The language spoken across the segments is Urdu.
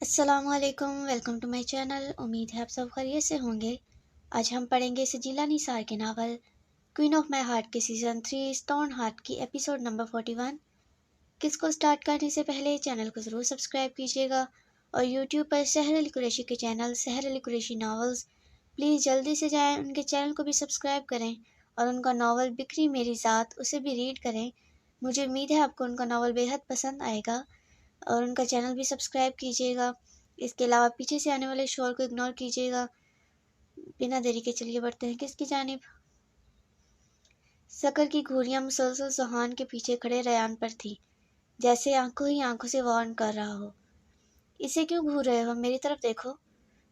السلام علیکم، ویلکم ٹو مائی چینل۔ امید ہے آپ سب خیریت سے ہوں گے۔ آج ہم پڑھیں گے سجیلا نثار کے novel queen of my heart کے سیزن 3 اسٹون ہارٹ کی ایپیسوڈ نمبر 41۔ کس کو سٹارٹ کرنے سے پہلے چینل کو ضرور سبسکرائب کیجیے گا اور یوٹیوب پر سحر علی قریشی کے channel Sehar Ali Qureshi novels please جلدی سے جائیں، ان کے چینل کو بھی سبسکرائب کریں اور ان کا ناول بکری میری ذات اسے بھی ریڈ کریں۔ مجھے امید ہے آپ کو ان کا ناول بے حد پسند آئے گا اور ان کا چینل بھی سبسکرائب کیجیے گا۔ اس کے علاوہ پیچھے سے آنے والے شور کو اگنور کیجیے گا۔ بنا دیری کے چلیے بڑھتے ہیں کس کی جانب۔ سکر کی گھوریاں مسلسل زحان کے پیچھے کھڑے ریان پر تھی، جیسے آنکھوں ہی آنکھوں سے وارن کر رہا ہو۔ اسے کیوں گھور رہے ہو؟ میری طرف دیکھو۔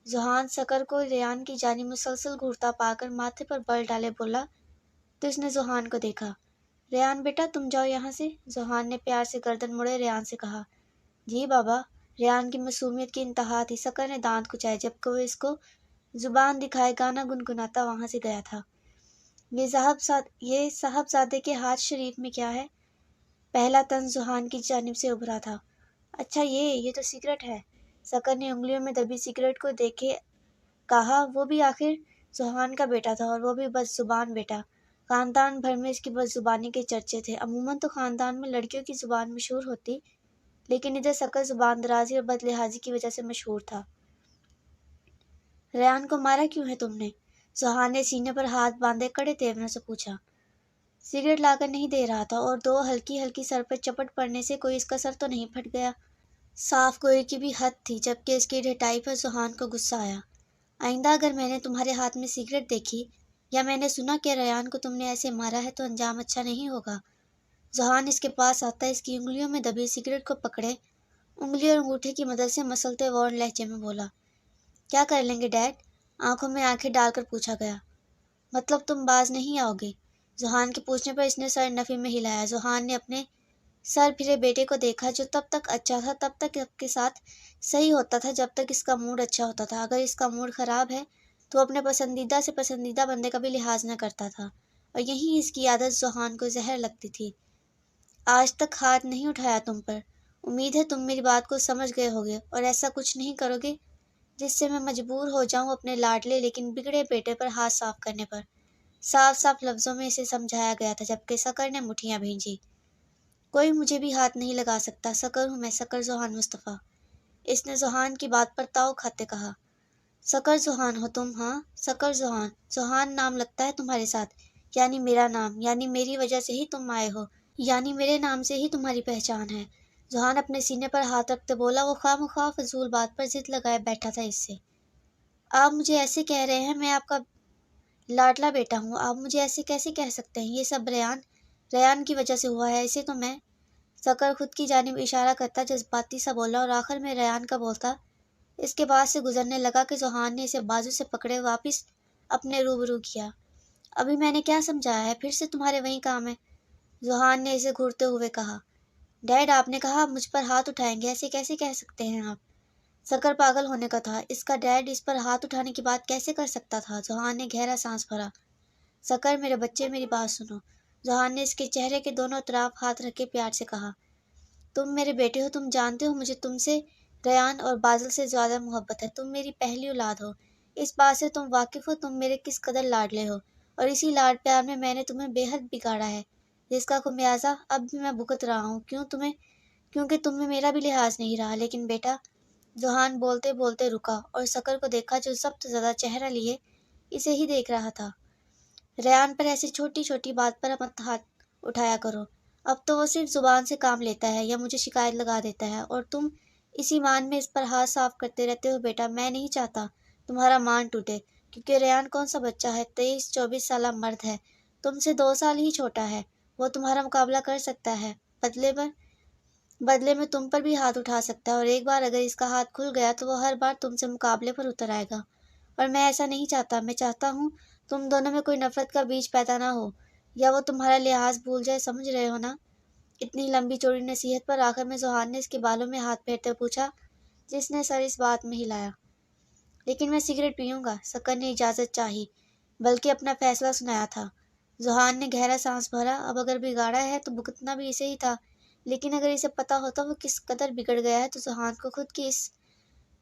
زحان سکر کو ریان کی جانب مسلسل گھورتا پا کر ماتھے پر بل ڈالے بولا تو اس نے زحان کو دیکھا۔ ریان بیٹا تم جاؤ یہاں سے، زحان نے پیار سے گردن مڑے ریان سے کہا۔ جی بابا۔ ریان کی معصومیت کی انتہا تھی۔ سکر نے دانت کھچائے جبکہ وہ اس کو زبان دکھائے گانا گنگناتا وہاں سے گیا تھا۔ یہ صاحبزادے کے ہاتھ شریف میں کیا ہے؟ پہلا طنز زحان کی جانب سے ابھرا تھا۔ اچھا یہ تو سگریٹ ہے۔ سکر نے انگلیوں میں دبی سگریٹ کو دیکھے کہا۔ وہ بھی آخر زحان کا بیٹا تھا اور وہ بھی بد زبان بیٹا۔ خاندان بھر میں اس کی بد زبانی کے چرچے تھے۔ عموماً تو خاندان میں لڑکیوں کی زبان مشہور ہوتی، لیکن ادھر سکر زبان درازی اور بد لحاظی کی وجہ سے مشہور تھا۔ ریان کو مارا کیوں ہے تم نے؟ زحان نے سینے پر ہاتھ باندھے کڑے تیور سے پوچھا۔ سگریٹ لا کر نہیں دے رہا تھا اور دو ہلکی ہلکی سر پر چپٹ پڑنے سے کوئی اس کا سر تو نہیں پھٹ گیا؟ صاف گوئی کی بھی حد تھی جبکہ اس کی ڈھٹائی پر زحان کو غصہ آیا۔ آئندہ اگر میں نے تمہارے ہاتھ میں سگریٹ دیکھی یا میں نے سنا کہ ریان کو تم نے ایسے مارا ہے تو انجام اچھا نہیں ہوگا۔ زحان اس کے پاس آتا اس کی انگلیوں میں دبی سگریٹ کو پکڑے انگلی اور انگوٹھے کی مدد سے مسلتے وارن لہجے میں بولا۔ کیا کر لیں گے ڈیڈ؟ آنکھوں میں آنکھیں ڈال کر پوچھا گیا۔ مطلب تم باز نہیں آؤ گے؟ زحان کے پوچھنے پر اس نے سر نفی میں ہلایا۔ زحان نے اپنے سر پھرے بیٹے کو دیکھا جو تب تک اچھا تھا، تب تک سب کے ساتھ صحیح ہوتا تھا جب تک اس کا موڈ اچھا ہوتا تھا۔ اگر اس کا موڈ خراب ہے تو اپنے پسندیدہ سے پسندیدہ بندے کا بھی لحاظ نہ کرتا تھا، اور یہی اس کی عادت زحان کو زہر لگتی تھی۔ آج تک ہاتھ نہیں اٹھایا تم پر۔ امید ہے تم میری بات کو سمجھ گئے ہوگے اور ایسا کچھ نہیں کرو گے جس سے میں مجبور ہو جاؤں اپنے لاڈلے لیکن بگڑے بیٹے پر ہاتھ صاف کرنے پر۔ صاف صاف لفظوں میں اسے سمجھایا گیا تھا جبکہ سکر نے مٹھیاں بھینجی۔ کوئی مجھے بھی ہاتھ نہیں لگا سکتا، سکر ہوں میں، سکر زحان مصطفیٰ، اس نے زحان کی بات پر تاؤ کھاتے کہا۔ سکر زحان ہو تم؟ ہاں سکر زحان۔ زحان نام لگتا ہے تمہارے ساتھ، یعنی میرا نام، یعنی میری وجہ سے ہی تم آئے ہو، یعنی میرے نام سے ہی تمہاری پہچان ہے۔ زحان اپنے سینے پر ہاتھ رکھتے بولا۔ وہ خواہ فضول بات پر ضد لگائے بیٹھا تھا اس سے۔ آپ مجھے ایسے کہہ رہے ہیں؟ میں آپ کا لاڈلا بیٹا ہوں، آپ مجھے ایسے کیسے کہہ سکتے ہیں؟ یہ سب ریان کی وجہ سے ہوا ہے، اسے تو میں… سکر خود کی جانب اشارہ کرتا جذباتی سا بولا اور آخر میں ریان کا بولتا اس کے بعد سے گزرنے لگا کہ زحان نے اسے بازو سے پکڑے واپس اپنے روبرو کیا۔ ابھی میں نے کیا سمجھایا ہے؟ پھر سے تمہارے وہی کام ہے، زحان نے اسے گھورتے ہوئے کہا۔ ڈیڈ آپ نے کہا آپ مجھ پر ہاتھ اٹھائیں گے، ایسے کیسے کہہ سکتے ہیں آپ؟ سکر پاگل ہونے کا تھا، اس کا ڈیڈ اس پر ہاتھ اٹھانے کی بات کیسے کر سکتا تھا؟ زحان نے گہرا سانس بھرا۔ سکر میرے بچے میری بات سنو، زحان نے اس کے چہرے کے دونوں طرف ہاتھ رکھ کے پیار سے کہا۔ تم میرے بیٹے ہو، تم جانتے ہو مجھے تم سے، ریان اور بازل سے زیادہ محبت ہے، تم میری پہلی اولاد ہو، اس بات سے تم واقف ہو تم میرے کس قدر لاڈلے ہو، اور اسی لاڈ پیار میں نے تمہیں بے حد بگاڑا ہے، جس کا خمیازہ اب بھی میں بھگت رہا ہوں۔ کیونکہ تم میں میرا بھی لحاظ نہیں رہا۔ لیکن بیٹا… زحان بولتے بولتے رکا اور سکر کو دیکھا جو ضبط زدہ چہرہ لیے اسے ہی دیکھ رہا تھا۔ ریان پر ایسی چھوٹی چھوٹی بات پر مت ہاتھ اٹھایا کرو، اب تو وہ صرف زبان سے کام لیتا ہے یا مجھے شکایت لگا دیتا ہے اور تم اسی مان میں اس پر ہاتھ صاف کرتے رہتے ہو۔ بیٹا میں نہیں چاہتا تمہارا مان ٹوٹے، کیونکہ ریان کون سا بچہ ہے، 23-24 سالہ مرد ہے، تم سے 2 سال ہی چھوٹا ہے، وہ تمہارا مقابلہ کر سکتا ہے، بدلے میں تم پر بھی ہاتھ اٹھا سکتا ہے، اور ایک بار اگر اس کا ہاتھ کھل گیا تو وہ ہر بار تم سے مقابلے پر اتر آئے گا، اور میں ایسا نہیں چاہتا۔ میں چاہتا ہوں تم دونوں میں کوئی نفرت کا بیج پیدا نہ ہو یا وہ تمہارا لحاظ بھول جائے، سمجھ رہے ہو نا؟ اتنی لمبی چوڑی نصیحت پر آخر میں زحان نے اس کے بالوں میں ہاتھ پھیرتے پوچھا، جس نے سر اس بات میں ہلایا۔ لیکن میں سگریٹ پیوں گا، سکر نے اجازت چاہی، بلکہ اپنا فیصلہ سنایا تھا۔ زحان نے گہرا سانس بھرا۔ اب اگر بگاڑا ہے تو بھگتنا بھی اسے ہی تھا، لیکن اگر اسے پتا ہوتا وہ کس قدر بگڑ گیا ہے تو زحان کو خود کی اس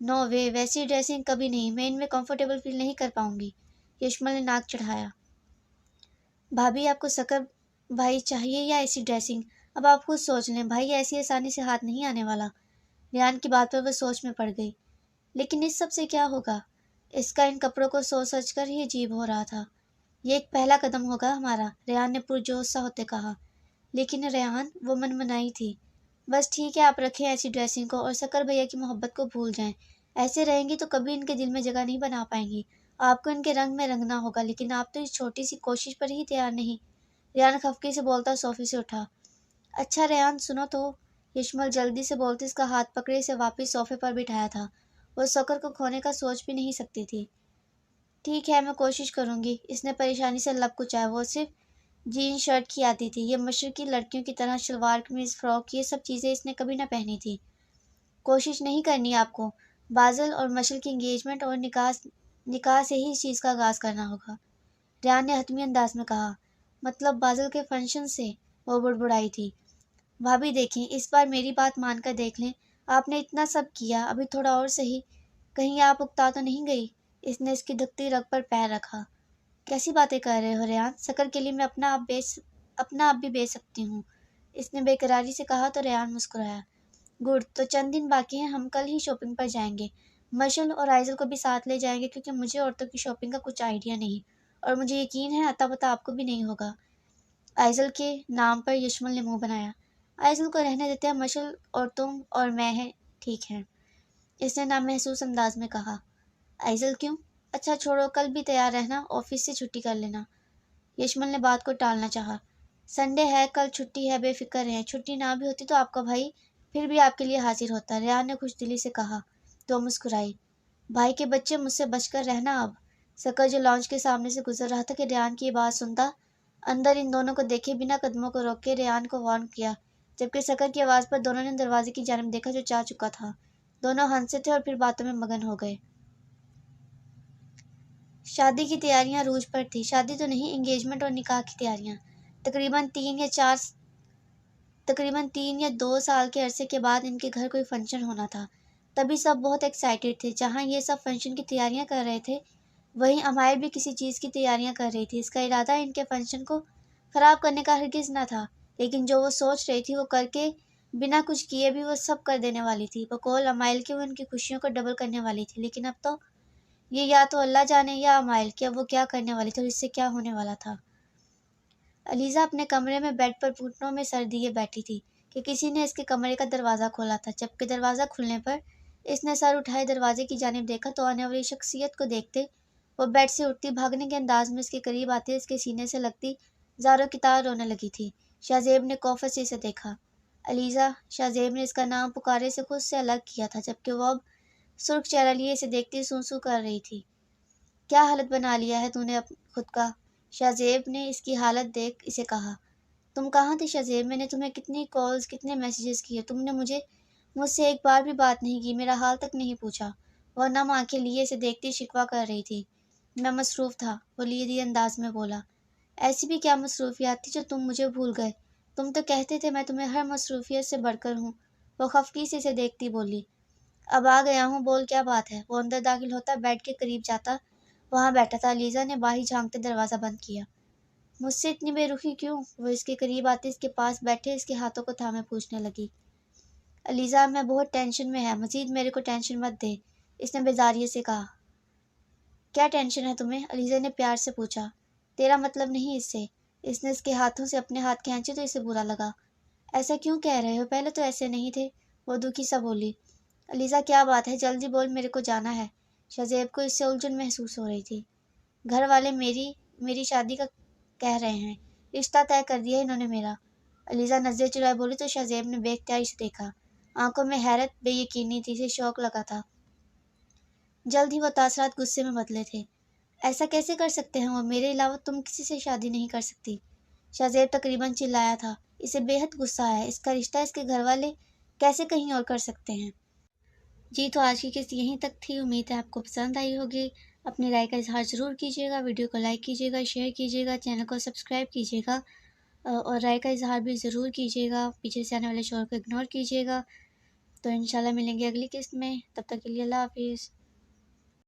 نو وے، ویسی ڈریسنگ کبھی نہیں، میں ان میں کمفرٹیبل فیل نہیں کر پاؤں گی۔ یشمل نے ناک چڑھایا۔ بھابھی آپ کو سکر بھائی چاہیے یا ایسی ڈریسنگ؟ اب آپ خود سوچ لیں، بھائی ایسی آسانی سے ہاتھ نہیں آنے والا۔ ریان کی بات پر وہ سوچ میں پڑ گئی۔ لیکن اس سب سے کیا ہوگا؟ اس کا ان کپڑوں کو سوچ سوچ کر ہی عجیب ہو رہا تھا۔ یہ ایک پہلا قدم ہوگا ہمارا، ریان نے پرجوش سا ہوتے کہا۔ لیکن ریان، وہ منمنائی تھی۔ بس ٹھیک ہے، آپ رکھیں ایسی ڈریسنگ کو اور سکر بھیا کی محبت کو بھول جائیں۔ ایسے رہیں گی تو کبھی ان کے دل میں جگہ نہیں بنا پائیں گی۔ آپ کو ان کے رنگ میں رنگنا ہوگا، لیکن آپ تو اس چھوٹی سی کوشش پر ہی تیار نہیں۔ ریان خفگی سے بولتا صوفے سے اٹھا۔ اچھا ریان سنو تو۔ یشمل جلدی سے بولتے اس کا ہاتھ پکڑے اسے واپس صوفے پر بٹھایا تھا۔ وہ سکر کو کھونے کا سوچ بھی نہیں سکتی تھی۔ ٹھیک ہے، میں کوشش کروں گی۔ اس نے پریشانی سے لب کچایا۔ وہ صرف جین شرٹ کی آتی تھی۔ یہ مشرقی لڑکیوں کی طرح شلوار قمیض فراک، یہ سب چیزیں اس نے کبھی نہ پہنی تھی۔ کوشش نہیں کرنی آپ کو، بازل اور مشل کی انگیجمنٹ اور نکاح سے ہی اس چیز کا آغاز کرنا ہوگا، ریان نے حتمی انداز میں کہا۔ مطلب بازل کے فنکشن سے؟ وہ بڑبڑائی تھی۔ بھابھی دیکھیں، اس بار میری بات مان کر دیکھ لیں۔ آپ نے اتنا سب کیا، ابھی تھوڑا اور سہی، کہیں آپ اکتا تو نہیں گئی؟ اس نے اس کی دھکتی رگ پر پیر رکھا۔ کیسی باتیں کر رہے ہو ریان؟ سکر کے لیے میں اپنا آپ بھی بیچ سکتی ہوں، اس نے بے قراری سے کہا تو ریان مسکرایا۔ گڈ، تو چند دن باقی ہیں، ہم کل ہی شاپنگ پر جائیں گے۔ مشل اور آئزل کو بھی ساتھ لے جائیں گے کیونکہ مجھے عورتوں کی شاپنگ کا کچھ آئیڈیا نہیں، اور مجھے یقین ہے اتا پتا آپ کو بھی نہیں ہوگا۔ آئزل کے نام پر یشمل نے منہ بنایا۔ آئزل کو رہنے دیتے ہیں، مشل اور تم اور میں ہیں، ٹھیک ہے، اس نے نامحسوس انداز میں کہا۔ آئزل کیوں؟ اچھا چھوڑو، کل بھی تیار رہنا، آفس سے چھٹی کر لینا۔ یشمل نے بات کو ٹالنا چاہا۔ سنڈے ہے، کل چھٹی ہے، بے فکر رہیں، چھٹی نہ بھی ہوتی تو آپ کا بھائی پھر بھی آپ کے لیے حاضر ہوتا، ریان نے خوش دلی سے کہا تو مسکرائی۔ بھائی کے بچے، مجھ سے بچ کر رہنا اب۔ سکر جو لانچ کے سامنے سے گزر رہا تھا کہ ریان کی یہ بات سنتا، اندر ان دونوں کو دیکھے بنا قدموں کو روک کے ریان کو وارن کیا، جبکہ سکر کی آواز پر دونوں نے دروازے کی جانب دیکھا جو چاہ چکا تھا۔ دونوں ہنسے تھے اور پھر باتوں میں مگن ہو گئے۔ شادی کی تیاریاں عروج پر تھی، شادی تو نہیں، انگیجمنٹ اور نکاح کی تیاریاں۔ تقریباً 3 یا 2 سال کے عرصے کے بعد ان کے گھر کوئی فنکشن ہونا تھا، تبھی سب بہت ایکسائٹیڈ تھے۔ جہاں یہ سب فنکشن کی تیاریاں کر رہے تھے، وہیں امائل بھی کسی چیز کی تیاریاں کر رہی تھی۔ اس کا ارادہ ان کے فنکشن کو خراب کرنے کا ہرگز نہ تھا، لیکن جو وہ سوچ رہی تھی وہ کر کے بنا کچھ کیے بھی وہ سب کر دینے والی تھی۔ بقول امائل کے وہ ان کی خوشیوں کو ڈبل کرنے والی تھی، لیکن اب تو یہ یا تو اللہ جانے یا امائل کہ اب وہ کیا کرنے والی تھی اور اس سے کیا ہونے والا تھا۔ علیزہ اپنے کمرے میں بیڈ پر گھٹنوں میں سر دیے بیٹھی تھی کہ کسی نے اس کے کمرے کا دروازہ کھولا تھا۔ جبکہ دروازہ کھلنے پر اس نے سر اٹھائے دروازے کی جانب دیکھا تو آنے والی شخصیت کو دیکھتے وہ بیڈ سے اٹھتی، بھاگنے کے انداز میں اس کے قریب آتی، اس کے سینے سے لگتی، زاروں کی طرح رونے لگی تھی۔ شاہزیب نے کوفت سے اسے دیکھا۔ علیزہ، شاہزیب نے اس کا نام پکارے سے خود سے الگ کیا تھا، جبکہ وہ اب سرخ چہرہ لیے اسے دیکھتی سوں سوں کر رہی تھی۔ کیا حالت بنا لیا ہے تو نے خود کا؟ شاہزیب نے اس کی حالت دیکھ اسے کہا۔ تم کہاں تھی شاہزیب؟ میں نے تمہیں کتنی کالز، کتنے میسیجز کیے، تم نے مجھ سے ایک بار بھی بات نہیں کی، میرا حال تک نہیں پوچھا۔ وہ نم آنکھیں لیے اسے دیکھتی شکوہ کر رہی تھی۔ میں مصروف تھا، وہ لیدی انداز میں بولا۔ ایسی بھی کیا مصروفیات تھی جو تم مجھے بھول گئے؟ تم تو کہتے تھے میں تمہیں ہر مصروفیت سے بڑھ کر ہوں، وہ خفگی سے اسے دیکھتی بولی۔ اب آ گیا ہوں، بول کیا بات ہے؟ وہ اندر داخل ہوتا، بیڈ کے قریب جاتا، وہاں بیٹھا تھا۔ علیزہ نے باہر جھانکتے دروازہ بند کیا۔ مجھ سے اتنی بے رخی کیوں؟ وہ اس کے قریب آتے اس کے پاس بیٹھے اس کے ہاتھوں کو تھامے پوچھنے لگی۔ علیزہ، میں بہت ٹینشن میں ہے، مزید میرے کو ٹینشن مت دے، اس نے بیزاریت سے کہا۔ کیا ٹینشن ہے تمہیں؟ علیزہ نے پیار سے پوچھا۔ تیرا مطلب نہیں اس سے۔ اس نے اس کے ہاتھوں سے اپنے ہاتھ کھینچے تو اسے برا لگا۔ ایسا کیوں کہہ رہے ہو؟ پہلے تو ایسے نہیں تھے، وہ دکھی سا بولی۔ علیزہ کیا بات ہے؟ جلدی بول، میرے کو جانا ہے۔ شاہزیب کو اس سے الجھن محسوس ہو رہی تھی۔ گھر والے میری شادی کا کہہ رہے ہیں، رشتہ طے کر دیا انہوں نے میرا۔ علیزہ نظریں چرائے بولی تو شاہزیب نے بے اختیاری سے دیکھا۔ آنکھوں میں حیرت، بے یقینی تھی، اسے شوق لگا تھا۔ جلد ہی وہ تاثرات غصے میں بدلے تھے۔ ایسا کیسے کر سکتے ہیں وہ؟ میرے علاوہ تم کسی سے شادی نہیں کر سکتی، شاہزیب تقریباً چلایا تھا۔ اسے بے حد غصہ آیا، اس کا رشتہ اس کے گھر والے کیسے کہیں اور کر سکتے ہیں؟ جی تو آج کی قسط یہیں تک تھی، امید ہے آپ کو پسند آئی ہوگی۔ اپنی رائے کا اظہار ضرور کیجیے گا، ویڈیو کو لائک کیجیے گا، شیئر کیجیے گا، چینل کو سبسکرائب کیجیے گا، اور رائے کا اظہار بھی ضرور کیجیے گا، پیچھے سے آنے والے شور کو اگنور کیجیے گا۔ تو انشاءاللہ ملیں گے اگلی قسط میں، تب تک کے لیے اللہ حافظ۔